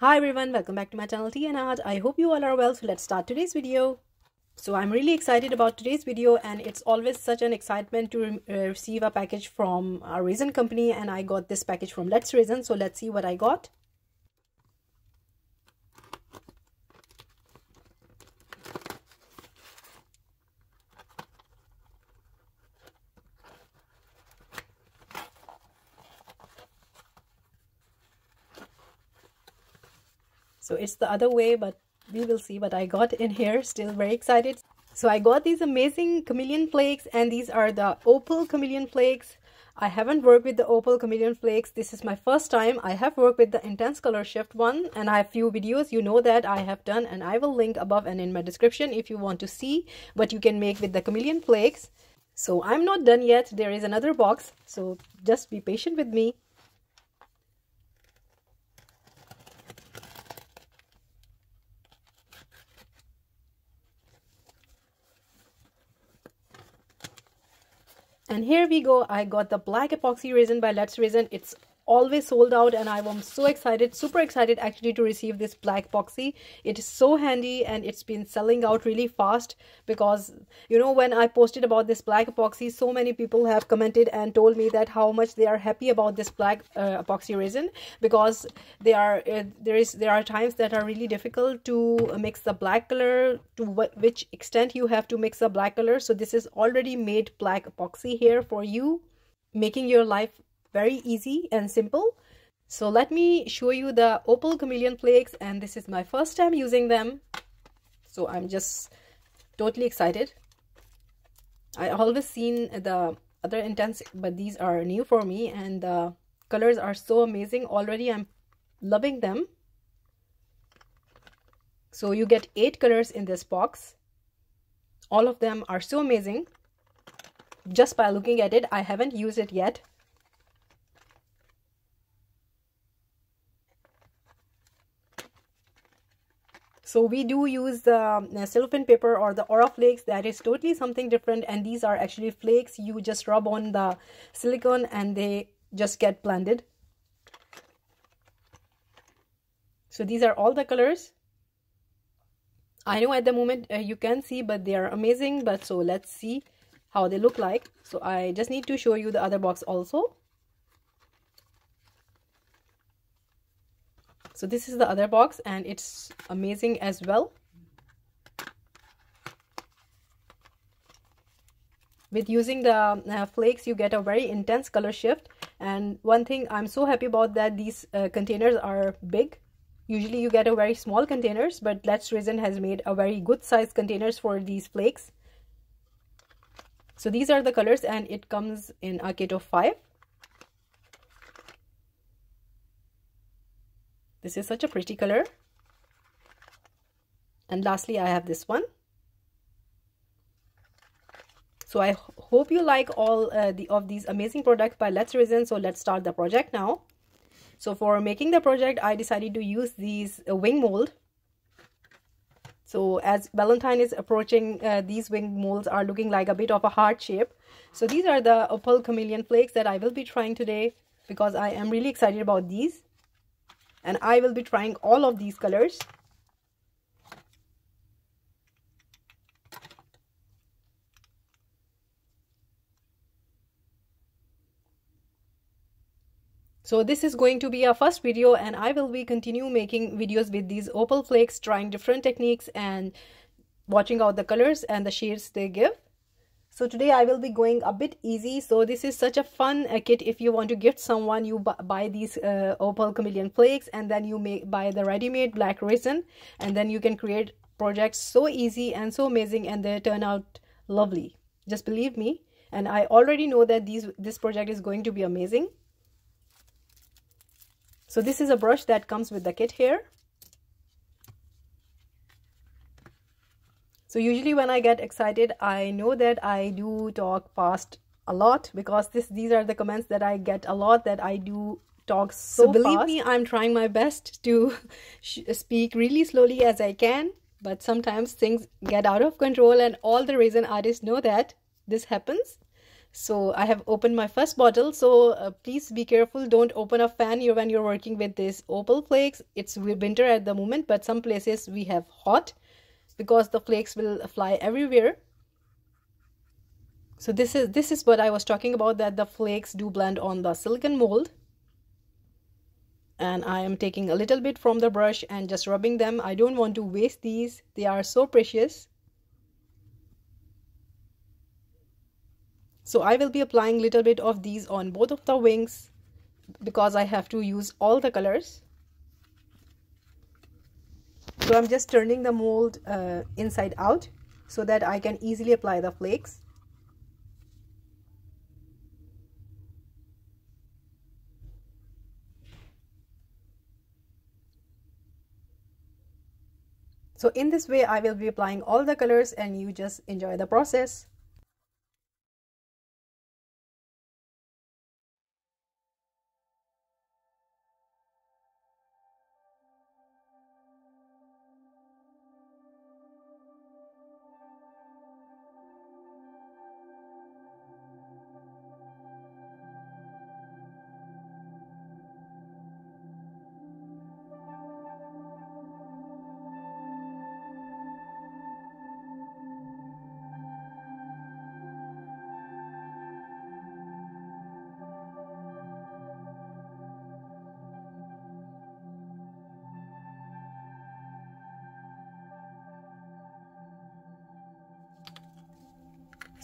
Hi everyone, welcome back to my channel Tea&Art. I hope you all are well. So let's start today's video. So I'm really excited about today's video, and it's always such an excitement to receive a package from a resin company, and I got this package from Let's Resin. So let's see what I got. So it's the other way, but we will see what I got in here. Still very excited. So I got these amazing chameleon flakes, and these are the Opal Chameleon Flakes. I haven't worked with the Opal Chameleon Flakes. This is my first time. I have worked with the intense color shift one, and I have few videos, you know, that I have done, and I will link above and in my description if you want to see what you can make with the chameleon flakes. So I'm not done yet. There is another box, so just be patient with me. And here we go. I got the black epoxy resin by Let's Resin. It's always sold out, and I am so excited, super excited actually, to receive this black epoxy. It is so handy, and it's been selling out really fast because, you know, when I posted about this black epoxy, so many people have commented and told me that how much they are happy about this black epoxy resin, because there are times that are really difficult to mix the black color, to which extent you have to mix the black color. So this is already made black epoxy here for you, making your life very easy and simple. So let me show you the Opal Chameleon Flakes, and this is my first time using them, so I'm just totally excited. I always seen the other intense, but these are new for me, and the colors are so amazing. Already I'm loving them. So you get 8 colors in this box. All of them are so amazing. Just by looking at it, I haven't used it yet. So we do use the cellophane paper or the aura flakes. That is totally something different, and these are actually flakes. You just rub on the silicone and they just get blended. So these are all the colors. I know at the moment you can see, but they are amazing. But so let's see how they look like. So I just need to show you the other box also. So this is the other box, and it's amazing as well. With using the flakes, you get a very intense color shift. And one thing I'm so happy about, that these containers are big. Usually you get a very small containers, but Let's Resin has made a very good size containers for these flakes. So these are the colors, and it comes in a kit of 5. This is such a pretty color. And lastly, I have this one. So I hope you like all of these amazing products by Let's Resin. So let's start the project now. So for making the project, I decided to use these wing mold. So as Valentine is approaching, these wing molds are looking like a bit of a heart shape. So these are the Opal Chameleon Flakes that I will be trying today, because I am really excited about these. And I will be trying all of these colors. So this is going to be our first video, and I will be continue making videos with these opal flakes, trying different techniques and watching out the colors and the shades they give. So today I will be going a bit easy. So this is such a fun kit. If you want to gift someone, you buy these Opal Chameleon Flakes, and then you buy the ready-made black resin, and then you can create projects so easy and so amazing, and they turn out lovely. Just believe me, and I already know that this project is going to be amazing. So this is a brush that comes with the kit here. So usually when I get excited, I know that I do talk fast a lot, because these are the comments that I get a lot, that I do talk so fast. Believe me, I'm trying my best to speak really slowly as I can, but sometimes things get out of control, and all the resin artists know that this happens. So I have opened my first bottle. So please be careful. Don't open a fan when you're working with this Opal flakes. It's winter at the moment, but some places we have hot because the flakes will fly everywhere. So this is what I was talking about, that the flakes do blend on the silicone mold. And I am taking a little bit from the brush and just rubbing them. I don't want to waste these. They are so precious. So I will be applying a little bit of these on both of the wings because I have to use all the colors. So I'm just turning the mold inside out so that I can easily apply the flakes. So in this way, I will be applying all the colors and you just enjoy the process.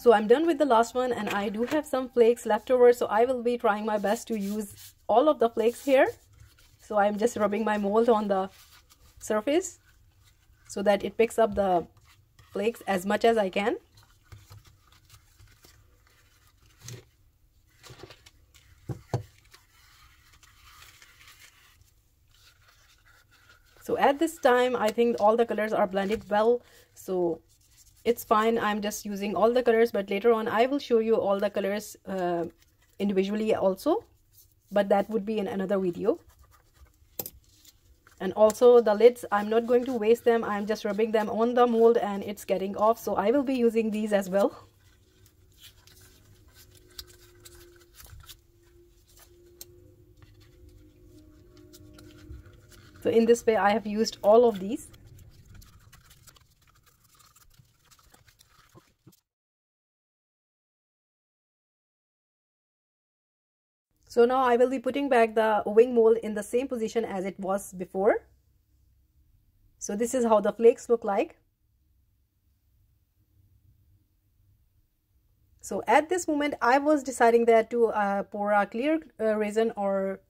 So I'm done with the last one and I do have some flakes left over. So I will be trying my best to use all of the flakes here. So I'm just rubbing my mold on the surface so that it picks up the flakes as much as I can. So at this time, I think all the colors are blended well. So it's fine. I'm just using all the colors, but later on I will show you all the colors individually also, but that would be in another video. And also the lids, I'm not going to waste them. I'm just rubbing them on the mold and it's getting off. So I will be using these as well. So in this way, I have used all of these. So now I will be putting back the wing mold in the same position as it was before. So this is how the flakes look like. So at this moment, I was deciding that to pour a clear resin or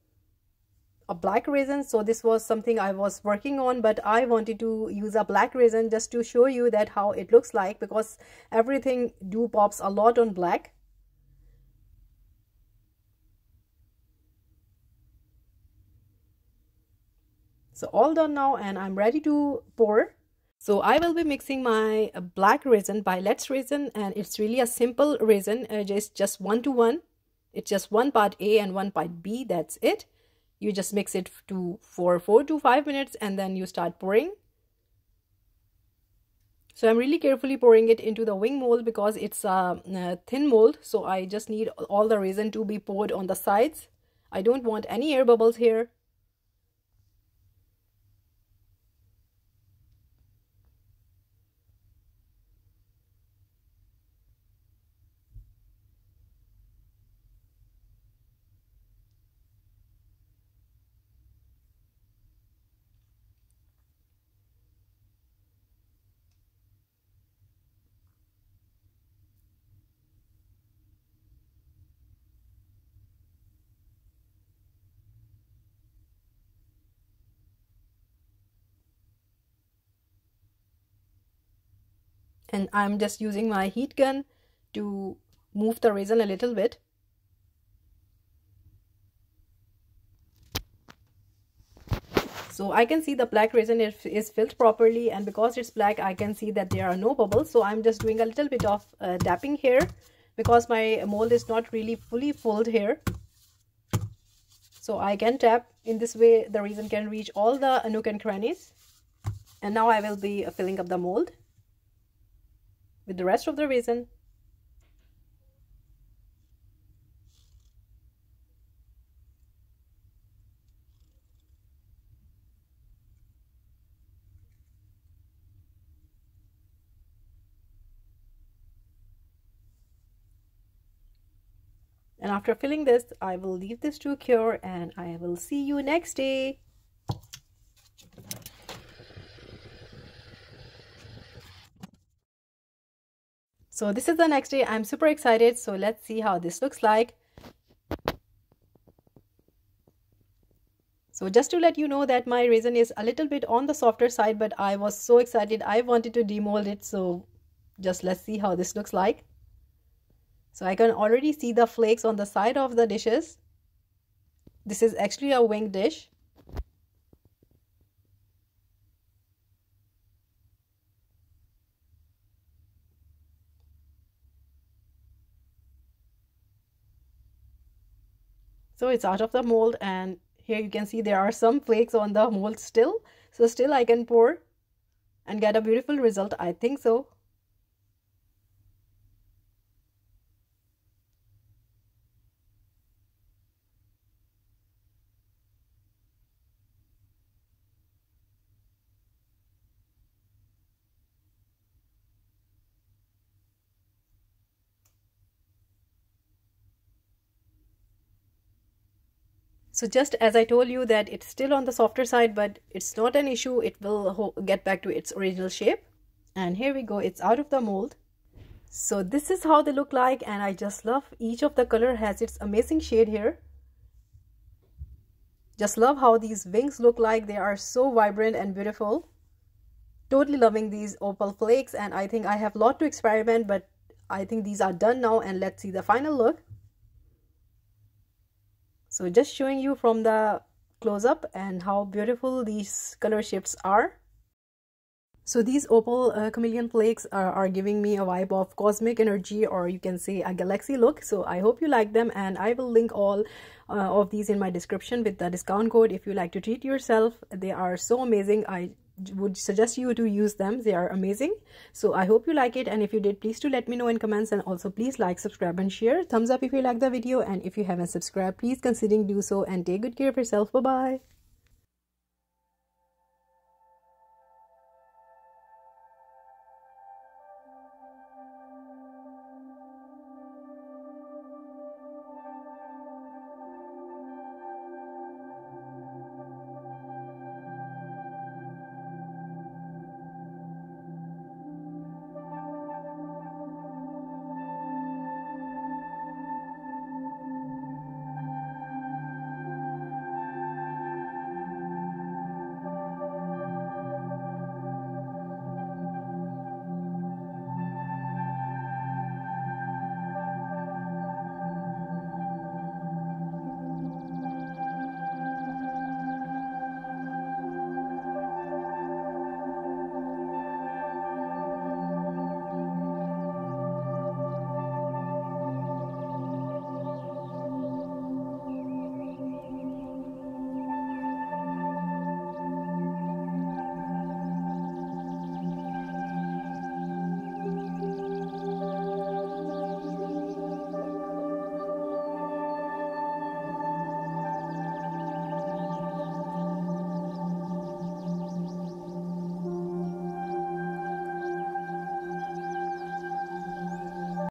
a black resin. So this was something I was working on, but I wanted to use a black resin just to show you that how it looks like, because everything do pops a lot on black. So all done now and I'm ready to pour. So I will be mixing my black resin by Let's Resin, and it's really a simple resin, just 1:1. It's just 1 part A and 1 part B, that's it. You just mix it for 4 to 5 minutes and then you start pouring. So I'm really carefully pouring it into the wing mold because it's a thin mold. So I just need all the resin to be poured on the sides. I don't want any air bubbles here. And I'm just using my heat gun to move the resin a little bit. So I can see the black resin is filled properly, and because it's black, I can see that there are no bubbles. So I'm just doing a little bit of tapping here because my mold is not really fully filled here. So I can tap. In this way, the resin can reach all the nook and crannies. And now I will be filling up the mold with the rest of the resin. And after filling this, I will leave this to cure and I will see you next day. So this is the next day. I'm super excited. So let's see how this looks like. So just to let you know that my resin is a little bit on the softer side, but I was so excited. I wanted to demold it. So just let's see how this looks like. So I can already see the flakes on the side of the dishes. This is actually a wing dish. So it's out of the mold, and here you can see there are some flakes on the mold still. So still I can pour and get a beautiful result. I think so. So just as I told you that it's still on the softer side, but it's not an issue. It will get back to its original shape. And here we go. It's out of the mold. So this is how they look like, and I just love each of the color has its amazing shade here. Just love how these wings look like. They are so vibrant and beautiful. Totally loving these opal flakes, and I think I have a lot to experiment, but I think these are done now, and let's see the final look. So just showing you from the close-up and how beautiful these color shifts are. So these Opal Chameleon Flakes are giving me a vibe of cosmic energy, or you can say a galaxy look. So I hope you like them, and I will link all of these in my description with the discount code if you like to treat yourself. They are so amazing. I would suggest you to use them. They are amazing. So I hope you like it, and if you did, please do let me know in comments, and also please like, subscribe and share. Thumbs up if you like the video, and if you haven't subscribed, please consider do so, and take good care of yourself. Bye bye.